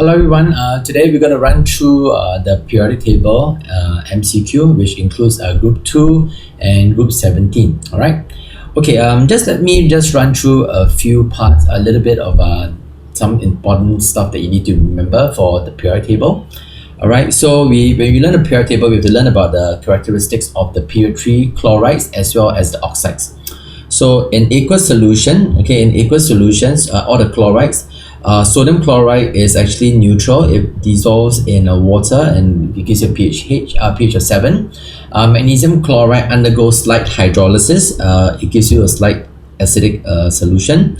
Hello everyone. Today we're going to run through the periodic table MCQ, which includes Group 2 and Group 17. All right. Okay. Just let me run through a few parts, a little bit of some important stuff that you need to remember for the periodic table. All right. So when we learn the periodic table, we have to learn about the characteristics of the period 3 chlorides as well as the oxides. So in aqueous solution, in aqueous solutions, all the chlorides. Sodium chloride is actually neutral. It dissolves in water and it gives you a pH of 7. Magnesium chloride undergoes slight hydrolysis. It gives you a slight acidic solution.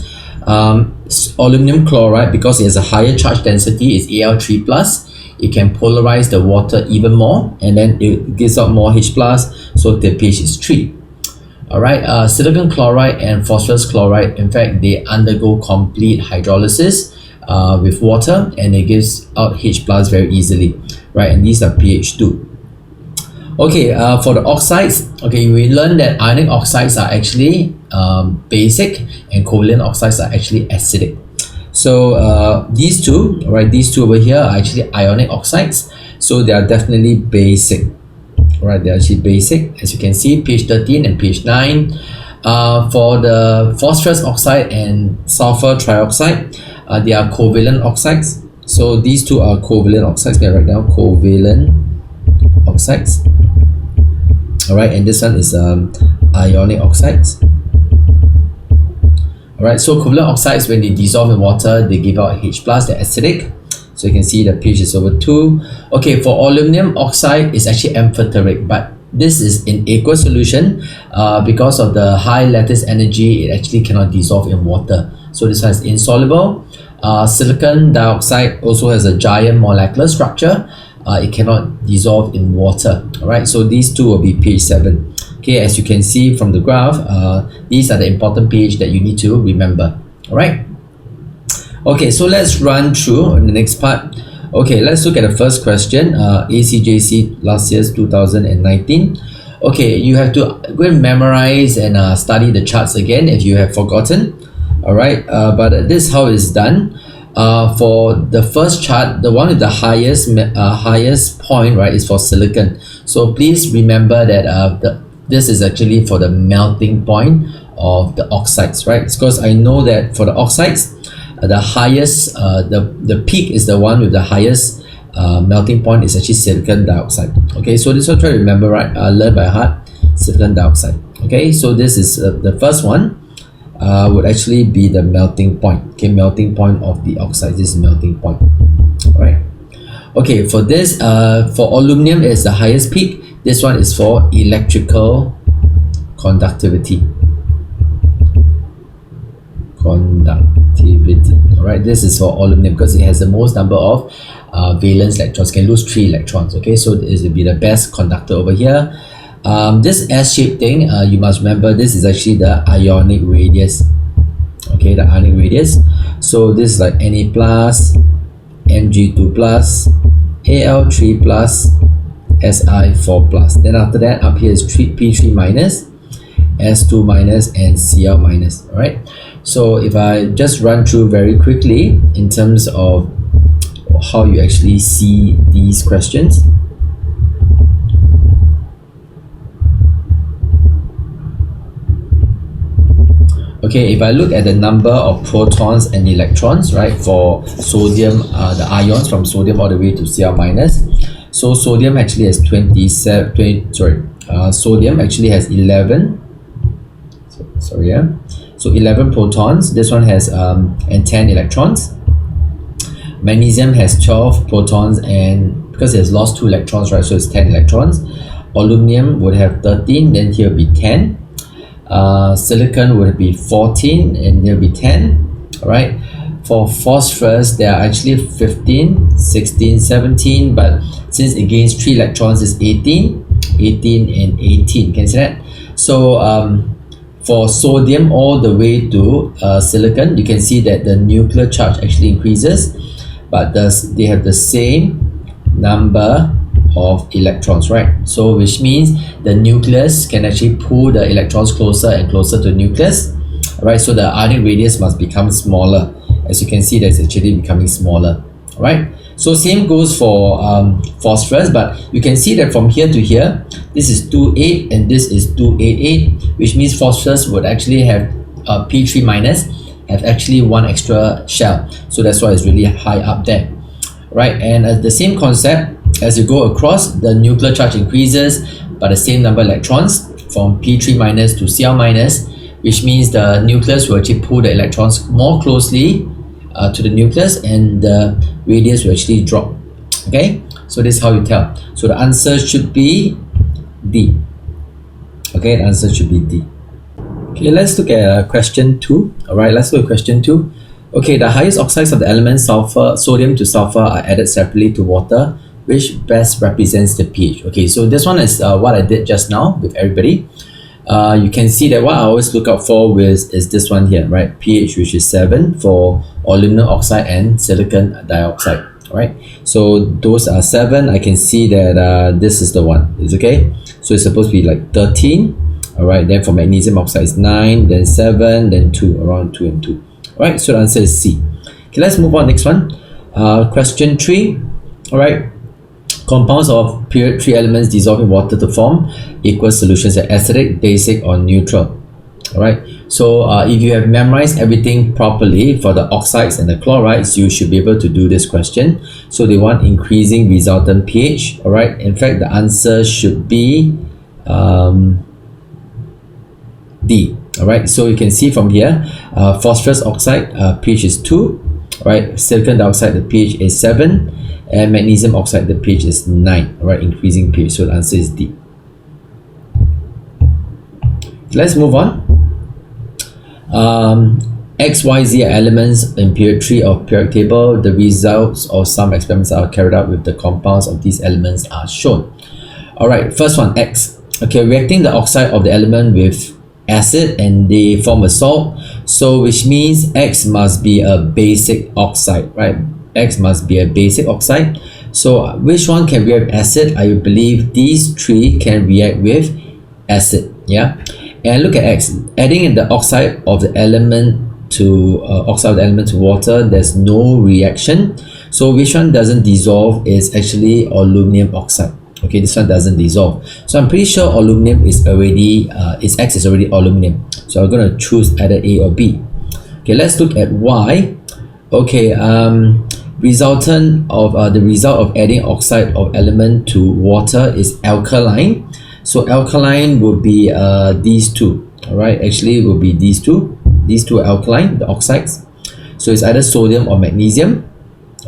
Aluminum chloride, because it has a higher charge density, is Al3+. It can polarize the water even more, and then it gives out more H+, so the pH is 3. Alright, silicon chloride and phosphorus chloride, in fact, they undergo complete hydrolysis with water, and it gives out H+ very easily, right? And these are pH 2. Okay, for the oxides, we learned that ionic oxides are actually basic, and covalent oxides are actually acidic. So these two over here are actually ionic oxides, so they are definitely basic. Right, they're actually basic, as you can see, pH 13 and pH 9. For the phosphorus oxide and sulfur trioxide, they are covalent oxides. So these two are covalent oxides. We write down covalent oxides. Alright, and this one is ionic oxides. Alright, so covalent oxides, when they dissolve in water, they give out H+, they're acidic. So you can see the pH is over 2. Okay, for aluminum oxide, it's actually amphoteric, but this is in aqueous solution. Because of the high lattice energy, it actually cannot dissolve in water. So this one is insoluble. Silicon dioxide also has a giant molecular structure. It cannot dissolve in water. Alright, so these two will be pH 7. Okay, as you can see from the graph, these are the important pH that you need to remember. Alright. Okay, so let's run through the next part. Okay, let's look at the first question. ACJC last year's 2019. Okay, you have to go and memorize and study the charts again if you have forgotten. Alright, but this is how it's done. For the first chart, the one with the highest point, right, is for silicon. So please remember that this is actually for the melting point of the oxides, right? Because I know that for the oxides, the highest, the peak is the one with the highest melting point is actually silicon dioxide. Okay, so this one try to remember, right? Learn by heart, silicon dioxide. Okay, so this is the first one. Would actually be the melting point. Okay, melting point of the oxide. This is melting point. All right. Okay, for this, for aluminum is the highest peak. This one is for electrical conductivity. All right, this is for aluminum because it has the most number of valence electrons. Can lose 3 electrons. Okay, so this will be the best conductor over here. This S-shaped thing, you must remember, this is actually the ionic radius. Okay, the ionic radius. So this is like Na plus, Mg2 plus, Al3 plus, Si4 plus. Then after that, up here is P3 minus, S2 minus, and Cl minus. All right. So if I just run through very quickly in terms of how you actually see these questions. Okay, if I look at the number of protons and electrons, right, for sodium, the ions from sodium all the way to Cl minus. So sodium actually has sodium actually has 11. So 11 protons. This one has and 10 electrons. Magnesium has 12 protons, and because it has lost 2 electrons, right, so it's 10 electrons. Aluminum would have 13, then here will be 10. Silicon would be 14, and there will be 10. All right. For phosphorus, there are actually 15, 16, 17, but since it gains 3 electrons, it's 18, 18, and 18. Can you see that? So for sodium all the way to silicon, you can see that the nuclear charge actually increases, but they have the same number of electrons, right? So which means the nucleus can actually pull the electrons closer and closer to the nucleus, right? So the ionic radius must become smaller. As you can see, that's actually becoming smaller. right? So same goes for phosphorus, but you can see that from here to here, this is 2,8 and this is 2,8,8, which means phosphorus would actually have P3 minus, have actually one extra shell, so that's why it's really high up there, right? And the same concept, as you go across, the nuclear charge increases by the same number of electrons from P3 minus to Cl minus, which means the nucleus will actually pull the electrons more closely to the nucleus, and the radius will actually drop. Okay, so this is how you tell. So the answer should be D. Okay, the answer should be D. Okay, let's look at question 2. Alright, let's look at question 2. Okay, the highest oxides of the elements sulfur, sodium to sulfur, are added separately to water. Which best represents the pH? Okay, so this one is what I did just now with everybody. You can see that what I always look out for is this one here, right? pH, which is 7 for aluminum oxide and silicon dioxide, right? So those are 7. I can see that this is the one. It's okay. So it's supposed to be like 13. All right. Then for magnesium oxide is 9, then 7, then 2, around 2 and 2. All right. So the answer is C. Okay, let's move on. Next one. Question 3. All right. Compounds of period 3 elements dissolve in water to form aqueous solutions are acidic, basic, or neutral. Alright, so if you have memorized everything properly for the oxides and the chlorides, you should be able to do this question. So they want increasing resultant pH. Alright, in fact, the answer should be D. Alright, so you can see from here, phosphorus oxide pH is 2. Alright, silicon dioxide, the pH is 7. And magnesium oxide, the pH is 9, right? Increasing pH, so the answer is D. Let's move on. X, Y, Z are elements in period 3 of periodic table. The results of some experiments are carried out with the compounds of these elements are shown. Alright, first one, X. Okay, reacting the oxide of the element with acid and they form a salt. So which means X must be a basic oxide, right? X must be a basic oxide. So which one can react with acid? I believe these 3 can react with acid. Yeah, and look at X. Adding in the oxide of the element to water, there's no reaction. So which one doesn't dissolve is actually aluminum oxide. Okay, this one doesn't dissolve. So I'm pretty sure aluminum is already its X is already aluminum. So I'm gonna choose either A or B. Okay, let's look at Y. Okay, resultant of the result of adding oxide of element to water is alkaline. So alkaline would be these two. All right, actually it will be these two. These two are alkaline, the oxides. So it's either sodium or magnesium.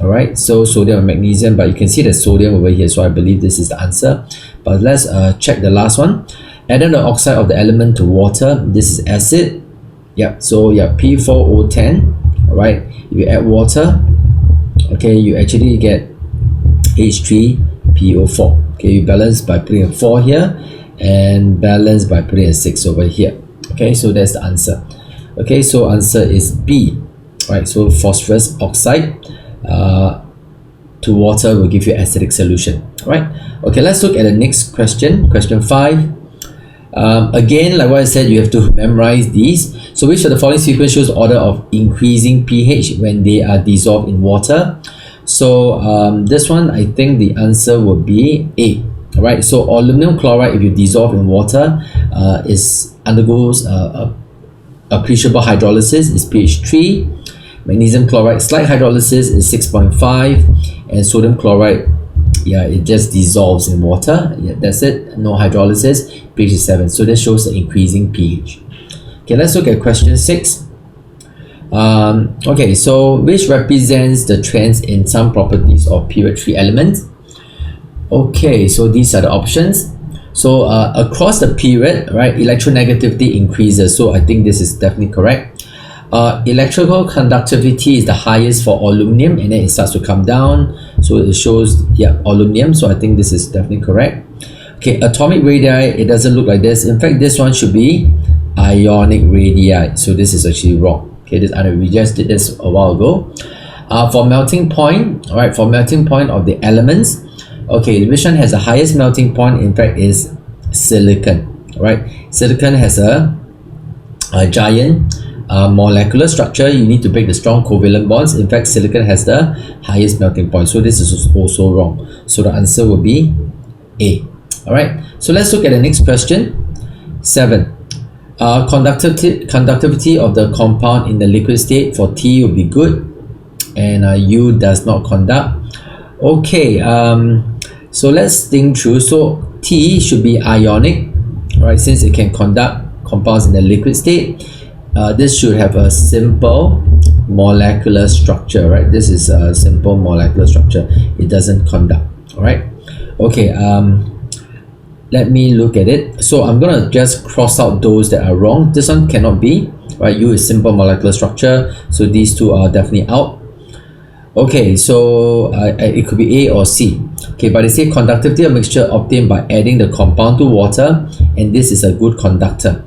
All right, so sodium or magnesium, but you can see the sodium over here, so I believe this is the answer. But let's check the last one. Adding the oxide of the element to water, this is acid. Yeah, so yeah, P4O10. All right, if you add water, okay, you actually get H3PO4. Okay, you balance by putting a 4 here and balance by putting a 6 over here. Okay, so that's the answer. Okay, so answer is B. Right, so phosphorus oxide to water will give you acidic solution. Right, okay, let's look at the next question. Question 5. Again, like what I said, you have to memorize these. So which of the following sequence shows order of increasing pH when they are dissolved in water? So this one, I think the answer would be A. Alright, so aluminum chloride, if you dissolve in water, undergoes appreciable hydrolysis, is pH 3. Magnesium chloride, slight hydrolysis, is 6.5. And sodium chloride, yeah, it just dissolves in water. Yeah, that's it. No hydrolysis. pH is 7. So this shows the increasing pH. Okay, let's look at question 6. Okay, so which represents the trends in some properties of period 3 elements? Okay, so these are the options. So across the period, right, electronegativity increases. So I think this is definitely correct. Electrical conductivity is the highest for aluminum, and then it starts to come down. So it shows, yeah, aluminum. So I think this is definitely correct. Okay, atomic radii, it doesn't look like this. In fact, this one should be ionic radii. So this is actually wrong. Okay, we just did this a while ago. For melting point, all right, for melting point of the elements, okay, which one has the highest melting point? In fact, is silicon. All right, silicon has a giant molecular structure, you need to break the strong covalent bonds. In fact, silicon has the highest melting point, so this is also wrong. So the answer will be A. Alright, so let's look at the next question. 7. Conductivity of the compound in the liquid state for T will be good, and U does not conduct. Okay, so let's think through. So T should be ionic, right, since it can conduct compounds in the liquid state. This should have a simple molecular structure, right? This is a simple molecular structure. It doesn't conduct. All right. Okay. Let me look at it. So I'm gonna just cross out those that are wrong. This one cannot be, right? U is simple molecular structure, so these two are definitely out. Okay, so it could be A or C. Okay, but they say conductivity of mixture obtained by adding the compound to water, and this is a good conductor.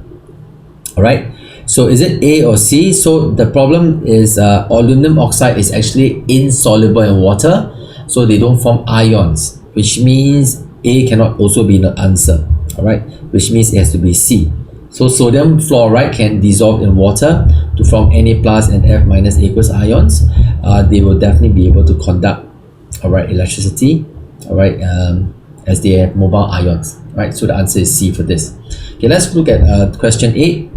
All right. So is it A or C? So the problem is aluminum oxide is actually insoluble in water, so they don't form ions, which means A cannot also be the answer. All right, which means it has to be C. So sodium fluoride can dissolve in water to form Na plus and F minus aqueous ions. They will definitely be able to conduct, all right, electricity, all right, as they have mobile ions, right? So the answer is C for this. Okay, let's look at question 8.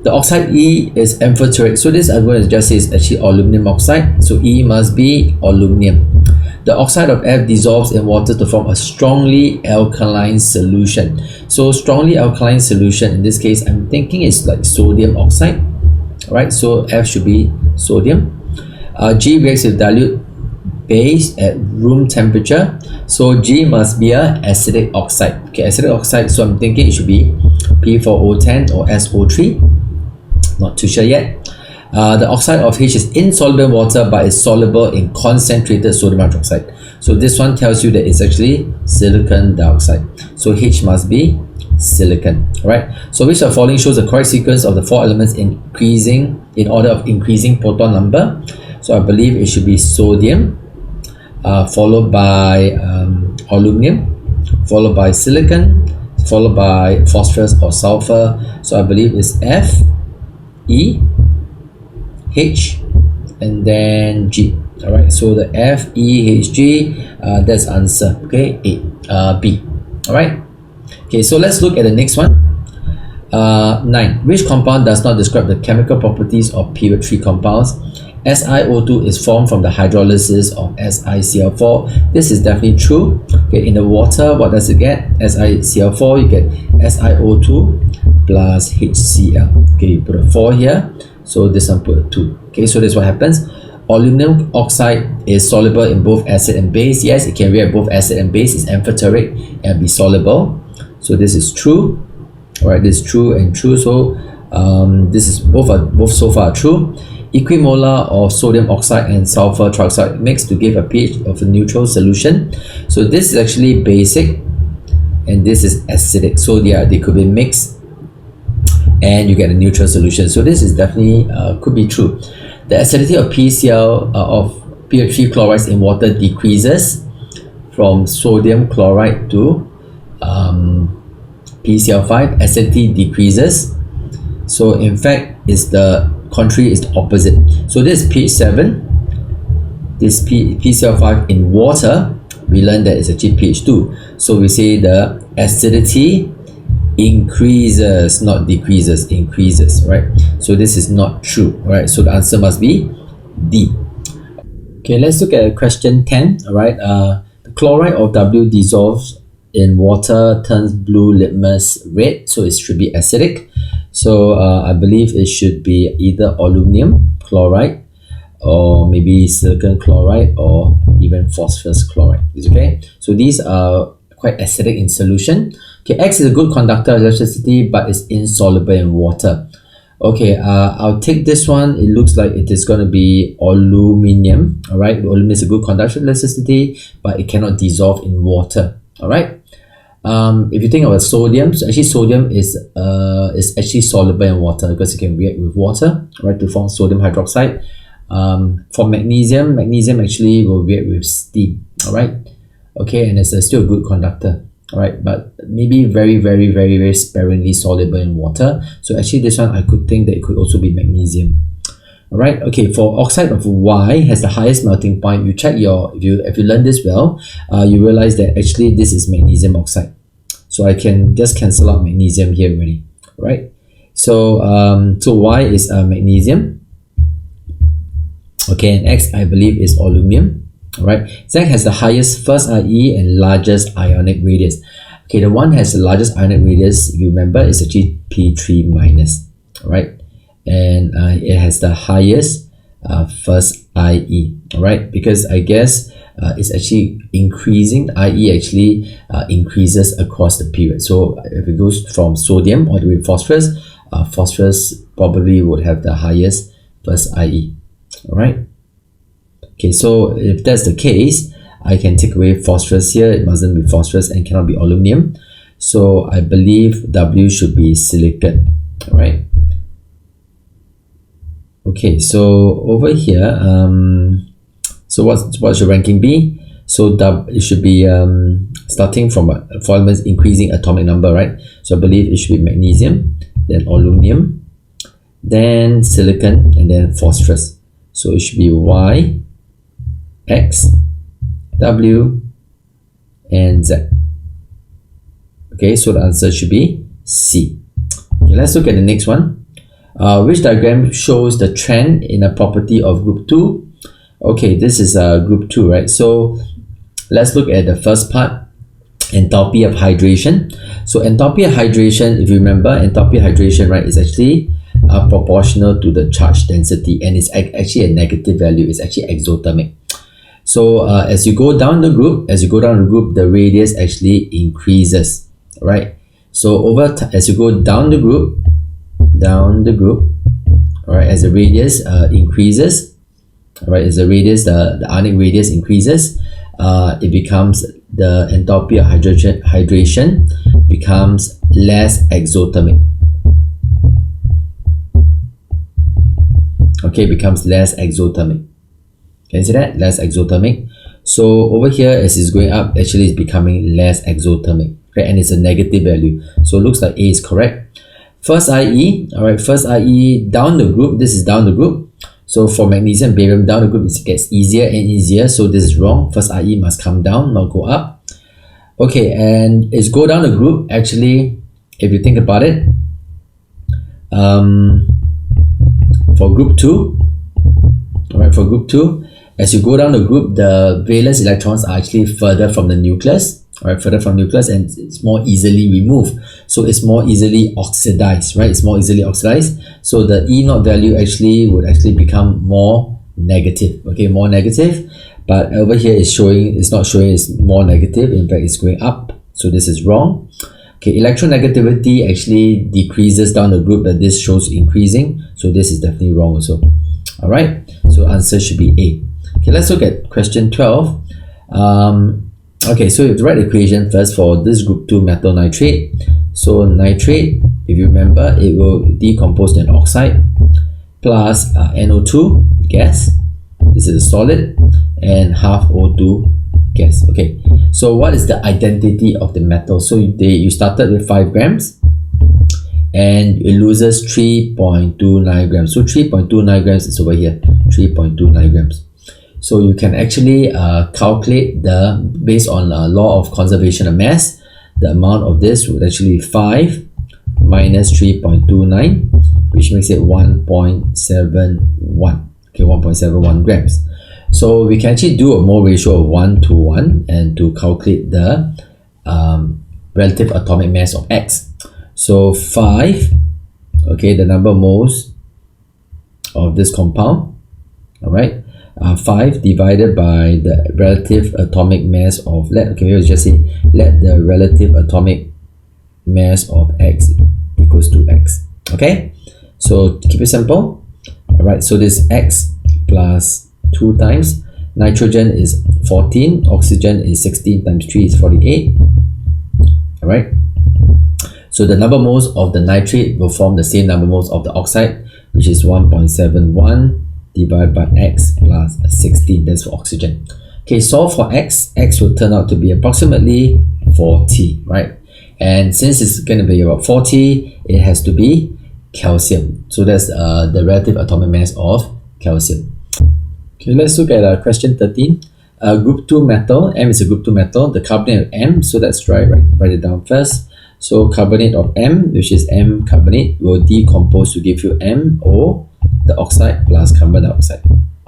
The oxide E is amphoteric. So this I'm going to just say is actually aluminum oxide. So E must be aluminum. The oxide of F dissolves in water to form a strongly alkaline solution. So strongly alkaline solution, in this case, I'm thinking it's like sodium oxide, right? So F should be sodium. G reacts with dilute base at room temperature. So G must be a acidic oxide. Okay, acidic oxide. So I'm thinking it should be P4O10 or SO3. Not too sure yet. The oxide of H is insoluble in water but is soluble in concentrated sodium hydroxide. So this one tells you that it's actually silicon dioxide. So H must be silicon. Alright. So which of the following shows the correct sequence of the four elements increasing in order of increasing proton number? So I believe it should be sodium, followed by aluminum, followed by silicon, followed by phosphorus or sulfur. So I believe it's F, E, H, and then G. All right, so the F, E, H, G, that's answer. Okay, A, B. All right. Okay, so let's look at the next one. 9. Which compound does not describe the chemical properties of period 3 compounds? SiO2 is formed from the hydrolysis of SiCl4. This is definitely true. Okay, in the water, what does it get? SiCl4, you get SiO2 plus HCl. Okay, you put a 4 here. So this one put a 2. Okay, so that's what happens. Aluminum oxide is soluble in both acid and base. Yes, it can react both acid and base. It's amphoteric and be soluble. So this is true. Alright, this is true and true. So this is both so far true. Equimolar of sodium oxide and sulfur trioxide mixed to give a pH of a neutral solution. So this is actually basic and this is acidic. So yeah, they could be mixed and you get a neutral solution. So this is definitely could be true. The acidity of PCl of PO3 chlorides in water decreases from sodium chloride to PCl5. Acidity decreases. So in fact, it's the contrary is the opposite. So this is pH 7. This PCl5 in water, we learned that it's actually pH 2. So we say the acidity increases, not decreases, increases, right? So this is not true, right? So the answer must be D. Okay, let's look at question 10. All right, the chloride of W dissolves in water, turns blue litmus red, so it should be acidic. So I believe it should be either aluminum chloride or maybe silicon chloride or even phosphorus chloride. Is okay? So these are quite acidic in solution. Okay, X is a good conductor of electricity but is insoluble in water. Okay, I'll take this one. It looks like it is going to be aluminium. All right, aluminum is a good conductor of electricity but it cannot dissolve in water. All right. If you think about sodium, so actually sodium is actually soluble in water because it can react with water, right, to form sodium hydroxide. For magnesium actually will react with steam. All right. Okay, and it's still a good conductor. all right, but maybe very sparingly soluble in water. So actually this one I could think that it could also be magnesium. All right, okay, for oxide of Y has the highest melting point. You check if you learn this well, you realize that actually this is magnesium oxide. So I can just cancel out magnesium here already, right? So so Y is magnesium. Okay, and X I believe is aluminum. All right, Z has the highest first IE and largest ionic radius. Okay, the one has the largest ionic radius, if you remember, is actually P3 minus. All right, and it has the highest first IE. All right, because I guess it's actually increasing. IE actually increases across the period. So if it goes from sodium all the way to phosphorus, phosphorus probably would have the highest first IE. All right. Okay, so if that's the case, I can take away phosphorus here. It mustn't be phosphorus and cannot be aluminum. So I believe W should be silicate. All right. Okay, so over here, so what should ranking be? So it should be starting from for elements increasing atomic number, right? So I believe it should be magnesium, then aluminum, then silicon, and then phosphorus. So it should be Y, X, W, and Z. Okay, so the answer should be C. Okay, let's look at the next one. Which diagram shows the trend in a property of group 2? Okay, this is group 2, right? So let's look at the first part, enthalpy of hydration. So enthalpy of hydration, if you remember, enthalpy of hydration, right, is actually proportional to the charge density, and it's actually a negative value. It's actually exothermic. So as you go down the group, the radius actually increases, right? So as you go down the group, all right, as the radius increases, all right, as the radius, the ionic radius increases, it becomes the enthalpy of hydration becomes less exothermic. Okay, becomes less exothermic. Can you see that? Less exothermic. So over here, as it's going up, actually it's becoming less exothermic. Okay, and it's a negative value. So it looks like A is correct. First IE, all right, first IE down the group. This is down the group. So for magnesium and barium, down the group it gets easier and easier. So this is wrong. First IE must come down, not go up. Okay, and it's go down the group. Actually, if you think about it, for group 2, all right, for group 2, as you go down the group, the valence electrons are actually further from the nucleus, all right, further from nucleus, and it's more easily removed. So it's more easily oxidized, right? It's more easily oxidized. So the E0 value would actually become more negative, okay, more negative. But over here it's not showing it's more negative. In fact, it's going up. So this is wrong. Okay, electronegativity actually decreases down the group, but this shows increasing. So this is definitely wrong also. All right, so answer should be A. Okay, let's look at question 12. Okay, so you have to write the equation first for this group 2 metal nitrate. So nitrate, if you remember, it will decompose to an oxide plus NO2 gas. This is a solid, and half O2 gas. Okay, so what is the identity of the metal? So you started with 5 grams and it loses 3.29 grams. So 3.29 grams is over here, 3.29 grams. So you can actually calculate based on law of conservation of mass, the amount of this would actually be 5 minus 3.29, which makes it 1.71. Okay, 1.71 grams. So we can actually do a mole ratio of 1 to 1 and to calculate the relative atomic mass of X. So 5, okay, the number of moles of this compound, all right, 5 divided by the relative atomic mass of, let the relative atomic mass of X equals to X. Okay, so to keep it simple, all right, so this X plus 2 times nitrogen is 14, oxygen is 16 times 3 is 48. All right, so the number moles of the nitrate will form the same number moles of the oxide, which is 1.71 divided by X plus 16. That's for oxygen. Okay, solve for X. X will turn out to be approximately 40, right? And since it's going to be about 40, it has to be calcium. So that's the relative atomic mass of calcium. Okay, let's look at question 13. Group 2 metal, M is a group 2 metal, the carbonate of M, so let's write it down first. So carbonate of M, which is M carbonate, will decompose to give you MO, the oxide, plus carbon dioxide.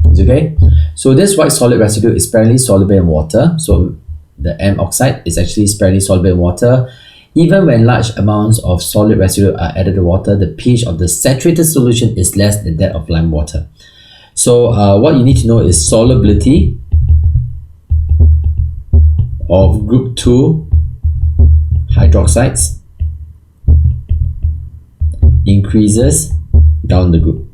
Okay, so this white solid residue is sparingly soluble in water. So the M oxide is actually sparingly soluble in water. Even when large amounts of solid residue are added to water, the pH of the saturated solution is less than that of lime water. So what you need to know is solubility of group 2 hydroxides increases down the group.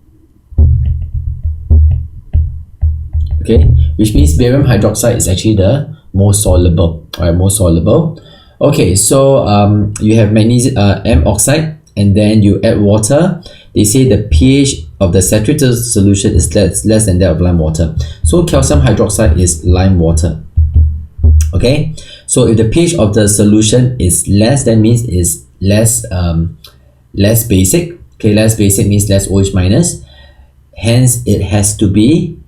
Okay, which means barium hydroxide is actually the most soluble, right? Most soluble. Okay, so you have magnesium M oxide, and then you add water. They say the pH of the saturated solution is less than that of lime water. So calcium hydroxide is lime water. Okay, so if the pH of the solution is less, that means is less basic. Okay, less basic means less OH minus. Hence, it has to be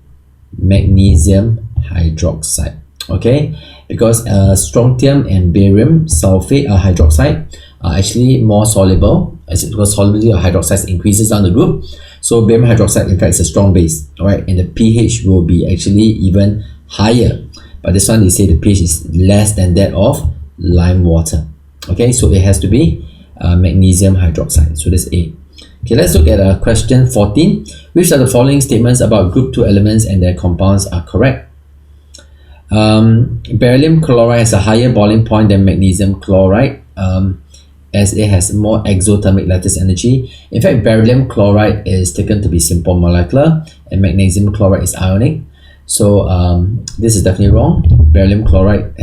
magnesium hydroxide. Okay, because strontium and barium sulfate hydroxide are actually more soluble, because solubility of hydroxides increases down the group. So barium hydroxide in fact is a strong base, alright, and the pH will be actually even higher. But this one, they say the pH is less than that of lime water. Okay, so it has to be magnesium hydroxide. So that's A. Okay, let's look at question 14. Which of the following statements about group 2 elements and their compounds are correct? Beryllium chloride has a higher boiling point than magnesium chloride, as it has more exothermic lattice energy. In fact, beryllium chloride is taken to be simple molecular, and magnesium chloride is ionic. So this is definitely wrong. Beryllium chloride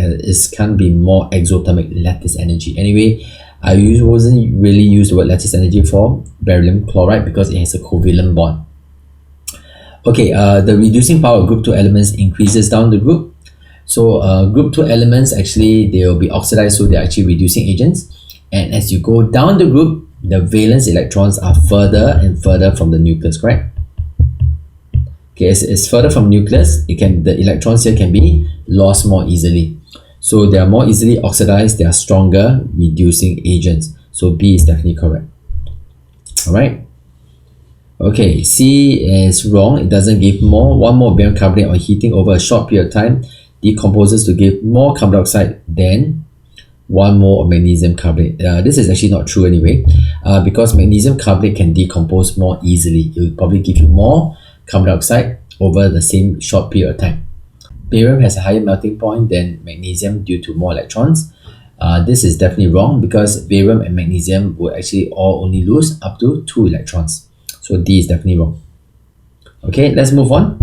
can be more exothermic lattice energy. Anyway, I wasn't really use the word lattice energy for beryllium chloride because it has a covalent bond. Okay, the reducing power of group 2 elements increases down the group. So group 2 elements, actually they will be oxidized, so they're actually reducing agents. And as you go down the group, the valence electrons are further and further from the nucleus, correct? Okay, as it's further from nucleus, the electrons here can be lost more easily. So they are more easily oxidized, they are stronger reducing agents. So B is definitely correct. Alright. Okay, C is wrong. It doesn't give more. One more barium carbonate on heating over a short period of time decomposes to give more carbon dioxide than one more of magnesium carbonate. This is actually not true anyway, because magnesium carbonate can decompose more easily. It will probably give you more carbon dioxide over the same short period of time. Barium has a higher melting point than magnesium due to more electrons. This is definitely wrong because barium and magnesium will actually all only lose up to 2 electrons. So D is definitely wrong. Okay, let's move on.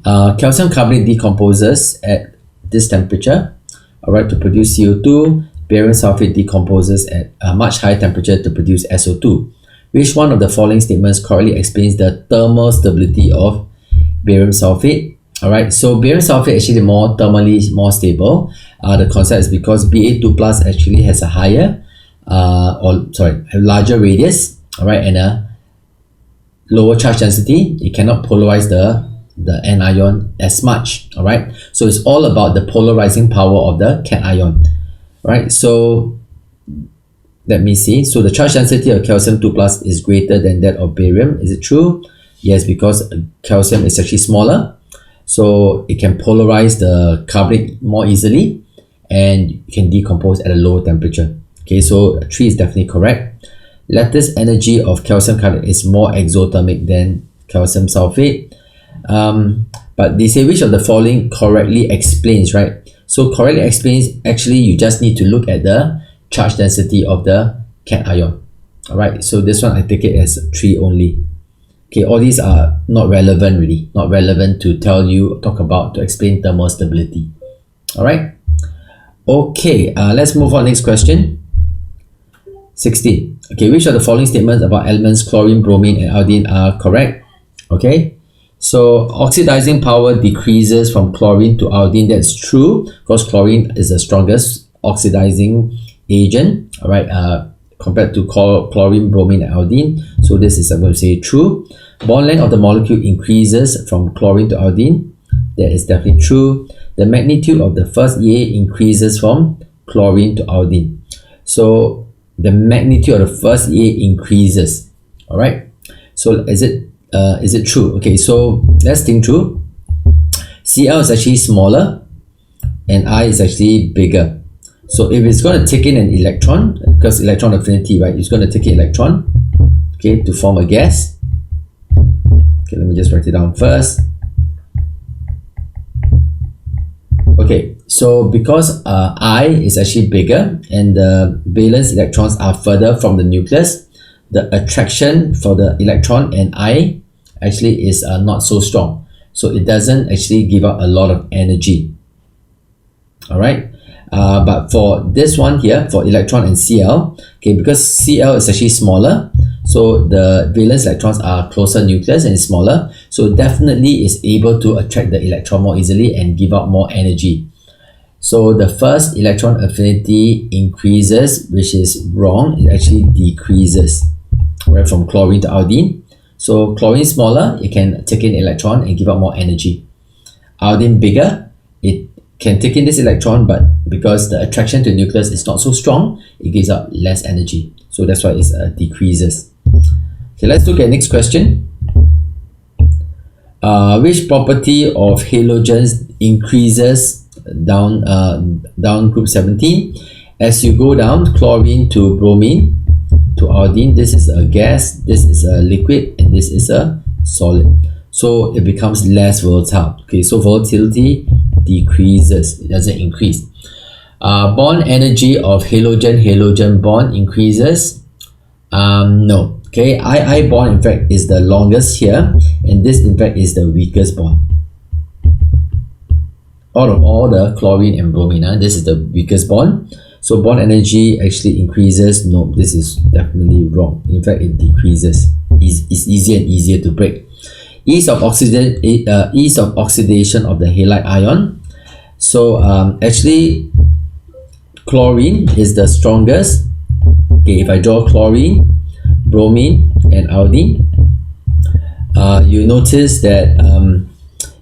Calcium carbonate decomposes at this temperature, alright, to produce CO2. Barium sulfate decomposes at a much higher temperature to produce SO2. Which one of the following statements correctly explains the thermal stability of barium sulfate? Alright, so barium sulfate actually thermally more stable. The concept is because Ba2 plus actually has a higher, larger radius, alright, and a lower charge density. It cannot polarize the anion as much, alright. So it's all about the polarizing power of the cation, right? So let me see. So the charge density of calcium 2 plus is greater than that of barium. Is it true? Yes, because calcium is actually smaller, so it can polarize the carbonate more easily and can decompose at a lower temperature. Okay, so 3 is definitely correct. Lattice energy of calcium carbonate is more exothermic than calcium sulfate. But they say which of the following correctly explains, right? So correctly explains, actually you just need to look at the charge density of the cation. Alright, so this one I take it as 3 only. Okay, all these are not relevant really, not relevant to to explain thermal stability. Alright, okay, let's move on. Next question, 16. Okay, which of the following statements about elements chlorine, bromine and iodine are correct? Okay, So oxidizing power decreases from chlorine to iodine. That's true because chlorine is the strongest oxidizing agent, all right, compared to chlorine, bromine, and iodine. So this is, I'm going to say, true. Bond length of the molecule increases from chlorine to iodine. That is definitely true. The magnitude of the first EA increases from chlorine to iodine. So the magnitude of the first EA increases. All right. So is it true? Okay, so let's think through. Cl is actually smaller and I is actually bigger. So if it's going to take in an electron, because electron affinity, right, it's going to take an electron, okay, to form a gas. Okay, let me just write it down first. Okay, so because I is actually bigger and the valence electrons are further from the nucleus, the attraction for the electron and I actually is not so strong. So it doesn't actually give out a lot of energy. All right. But for this one here, for electron and Cl, okay, because Cl is actually smaller, so the valence electrons are closer nucleus and smaller, so definitely is able to attract the electron more easily and give out more energy. So the first electron affinity increases, which is wrong. It actually decreases, right, from chlorine to iodine. So chlorine is smaller, it can take in electron and give out more energy. Iodine bigger, it can take in this electron, but because the attraction to nucleus is not so strong, it gives out less energy. So that's why it decreases. Okay, let's look at next question. Which property of halogens increases down group 17? As you go down, chlorine to bromine to iodine, this is a gas, this is a liquid, and this is a solid. So it becomes less volatile. Okay, so volatility decreases, it doesn't increase. Bond energy of halogen bond increases. No. Okay, I bond in fact is the longest here, and this in fact is the weakest bond. Out of all the chlorine and bromine, this is the weakest bond. So bond energy actually increases. No, this is definitely wrong. In fact, it decreases. It's easier and easier to break. Ease of oxidation of the halide ion. So actually chlorine is the strongest. Okay, if I draw chlorine, bromine, and iodine, you notice that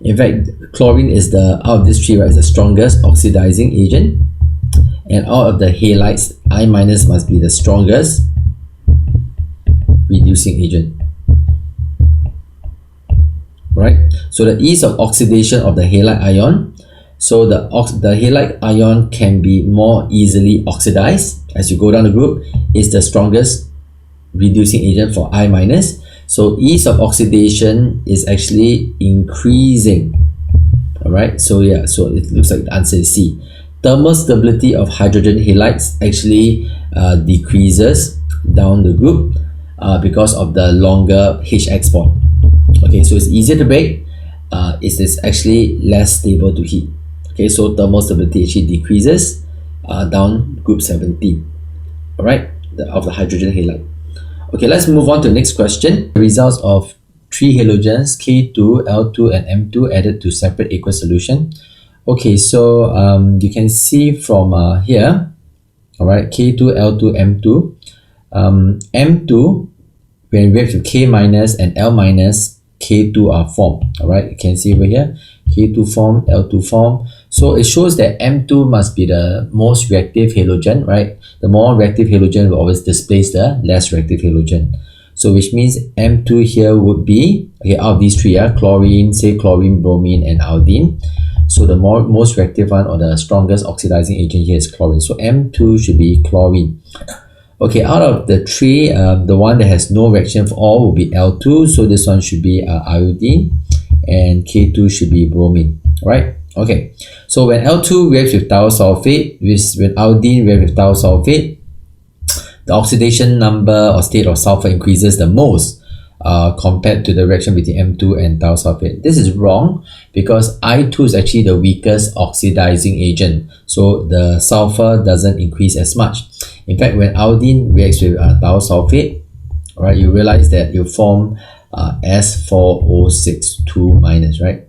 in fact chlorine is the out of this three, right, is the strongest oxidizing agent, and out of the halides, I minus must be the strongest reducing agent. Right, so the ease of oxidation of the halide ion, so the halide ion can be more easily oxidized as you go down the group, is the strongest reducing agent for I minus. So ease of oxidation is actually increasing. All right, so yeah, so it looks like the answer is C. Thermal stability of hydrogen halides actually decreases down the group because of the longer HX bond. Okay, so it's easier to break. It is actually less stable to heat. Okay, so thermal stability actually decreases down group 17. All right, of the hydrogen halide. Okay, let's move on to the next question. The results of three halogens K2, L2, and M2 added to separate aqueous solution. Okay, so you can see from here, all right, K2, L2, M2. M2, when react with K minus and L minus, K2 are formed. All right, you can see over here, K2 form, L2 form. So it shows that M2 must be the most reactive halogen, right? The more reactive halogen will always displace the less reactive halogen. So which means M2 here would be, okay, out of these three, chlorine, say chlorine, bromine, and iodine. So the most reactive one or the strongest oxidizing agent here is chlorine. So M2 should be chlorine. Okay, out of the three, the one that has no reaction for all will be L2. So this one should be iodine, and K2 should be bromine, right? Okay, so when L2 reacts with thiosulfate, when iodine reacts with thiosulfate, the oxidation number or state of sulfur increases the most compared to the reaction between M2 and thiosulfate. This is wrong because I2 is actually the weakest oxidizing agent, so the sulfur doesn't increase as much. In fact, when iodine reacts with thiosulfate, all right, you realize that you form S4O6 2 minus, right?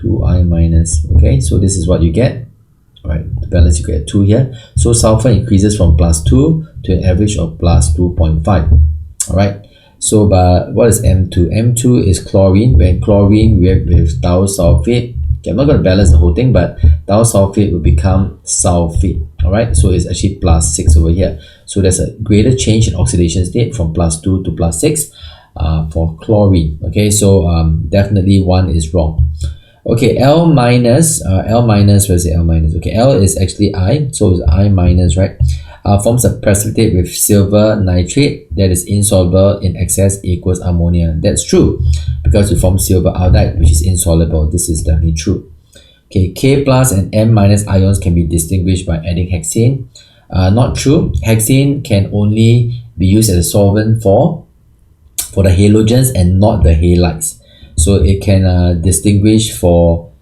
2I minus. Okay, so this is what you get. All right, the balance you get 2 here. So sulfur increases from +2 to an average of +2.5. All right. So, but what is M2? M2 is chlorine. When chlorine react with thiosulfate, okay, I'm not going to balance the whole thing, but thiosulfate will become sulfate. All right. So it's actually +6 over here. So there's a greater change in oxidation state from +2 to +6 for chlorine. Okay. So definitely one is wrong. Okay, L minus, where's the L minus? Okay, L is actually I, so it's I minus, right? Forms a precipitate with silver nitrate that is insoluble in excess equals ammonia. That's true, because we form silver iodide, which is insoluble. This is definitely true. Okay, K plus and M minus ions can be distinguished by adding hexane. Not true. Hexane can only be used as a solvent for the halogens and not the halides. So it can distinguish for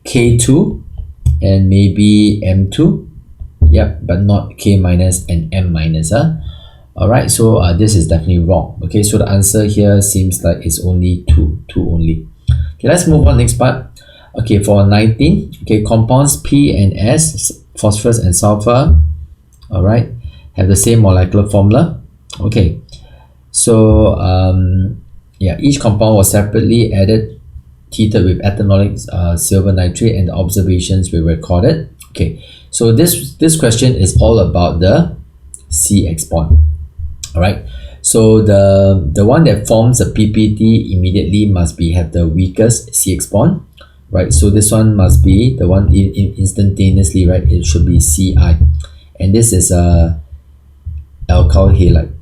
K2 and maybe M2. Yep, but not K minus and M minus. Alright, so this is definitely wrong. Okay, so the answer here seems like it's only 2 only. Okay, let's move on next part. Okay, for 19, okay, compounds P and S, phosphorus and sulfur, alright, have the same molecular formula. Okay, so yeah, each compound was separately added, treated with ethanolic silver nitrate, and the observations were recorded. Okay, so this question is all about the CX bond. All right, so the one that forms a PPT immediately must have the weakest CX bond, right? So this one must be the one instantaneously, right? It should be Ci, and this is a alkyl halide,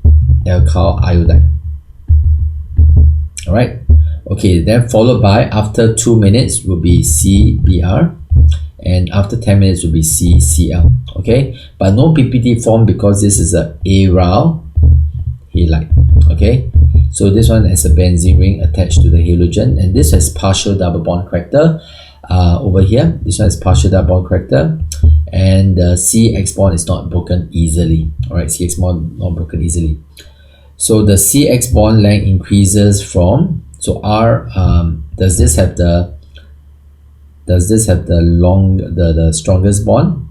alkyl iodide. All right, okay, then followed by after 2 minutes will be CBr, and after 10 minutes will be CCl. Okay, but no PPT formed because this is a aryl halide. Okay, so this one has a benzene ring attached to the halogen, and this has partial double bond character. Over here, this one has partial double bond character, and the CX bond is not broken easily. All right, CX bond not broken easily. So the CX bond length increases from, so R, does this have the strongest bond?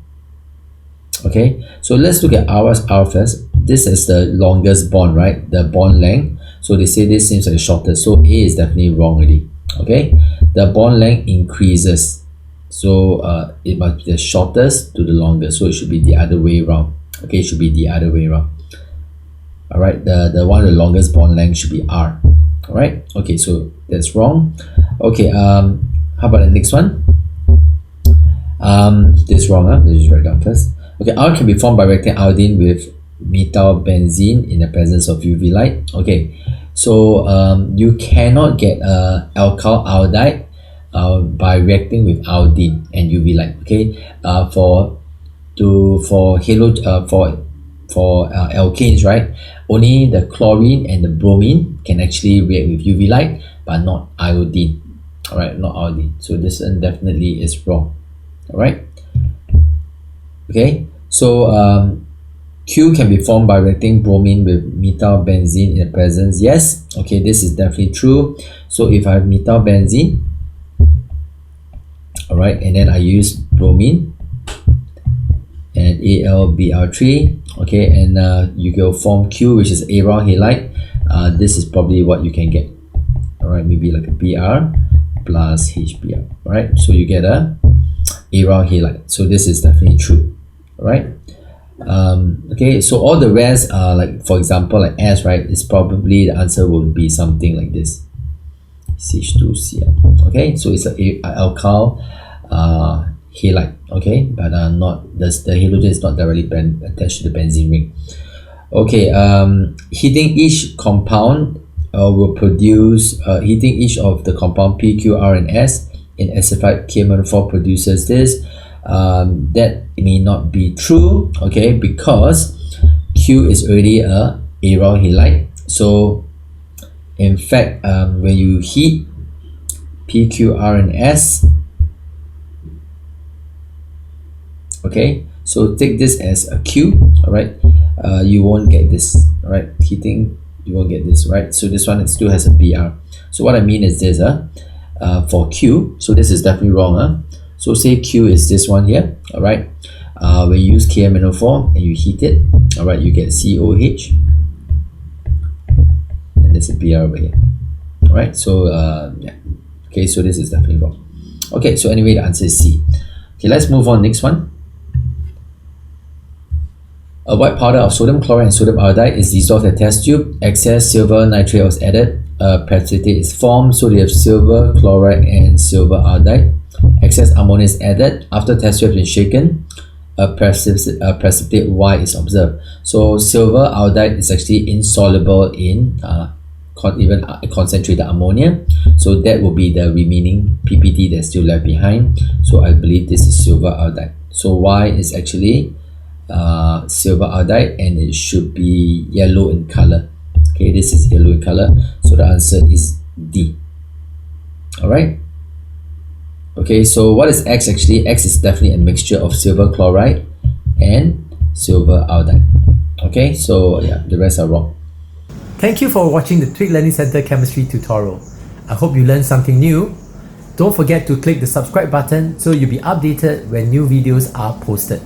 Okay, so let's look at R first. This is the longest bond, right? The bond length. So they say this seems like the shortest. So A is definitely wrong already. Okay, the bond length increases. So it must be the shortest to the longest. So it should be the other way around. Okay, it should be the other way around. All right, the one with the longest bond length should be R. All right, okay, so that's wrong. Okay, how about the next one? This is wrong. Let's just write down first. Okay, R can be formed by reacting iodine with methyl benzene in the presence of UV light. Okay, so you cannot get alkyl iodide by reacting with iodine and UV light. Okay, for alkanes, right? Only the chlorine and the bromine can actually react with UV light, but not iodine. All right, not iodine. So this one definitely is wrong. All right. Okay. So Q can be formed by reacting bromine with methyl benzene in the presence. Yes. Okay, this is definitely true. So if I have methyl benzene, all right, and then I use bromine and AlBr3, okay, and you go form Q, which is aryl halide. This is probably what you can get. All right, maybe like a Br plus HBr. All right, so you get a aryl halide. So this is definitely true. All right. Okay, so all the rest are like, for example, like S, right? It's probably the answer would be something like this, CH2Cl. Okay, so it's a alkyl halide. Okay, but not the halogen is not directly attached to the benzene ring. Okay, heating each compound will produce heating each of the compound P, Q, R, and S in acidified KMnO4 produces this. That may not be true, okay, because Q is already a aryl halide. So in fact, when you heat P, Q, R, and S, okay, so take this as a Q. All right, you won't get this. All right, heating you won't get this, right? So this one, it still has a Br. So what I mean is this, for Q, so this is definitely wrong. So say Q is this one here, all right? When you use KMNO4 and you heat it, all right, you get COH, and there's a Br over here, all right? So yeah, okay, so this is definitely wrong. Okay, so anyway, the answer is C. Okay, let's move on. Next one. A white powder of sodium chloride and sodium iodide is dissolved in a test tube. Excess silver nitrate was added. Precipitate is formed, so they have silver chloride and silver iodide. Excess ammonia is added. After test tube has been shaken, a precipitate Y is observed. So silver iodide is actually insoluble in even concentrated ammonia. So that will be the remaining PPT that's still left behind. So I believe this is silver iodide. So Y is actually silver iodide, and it should be yellow in color. Okay, this is yellow in color, so the answer is D. All right. Okay, so what is X actually? X is definitely a mixture of silver chloride and silver iodide. Okay, so yeah, the rest are wrong. Thank you for watching the Tweak Learning Center chemistry tutorial. I hope you learned something new. Don't forget to click the subscribe button so you'll be updated when new videos are posted.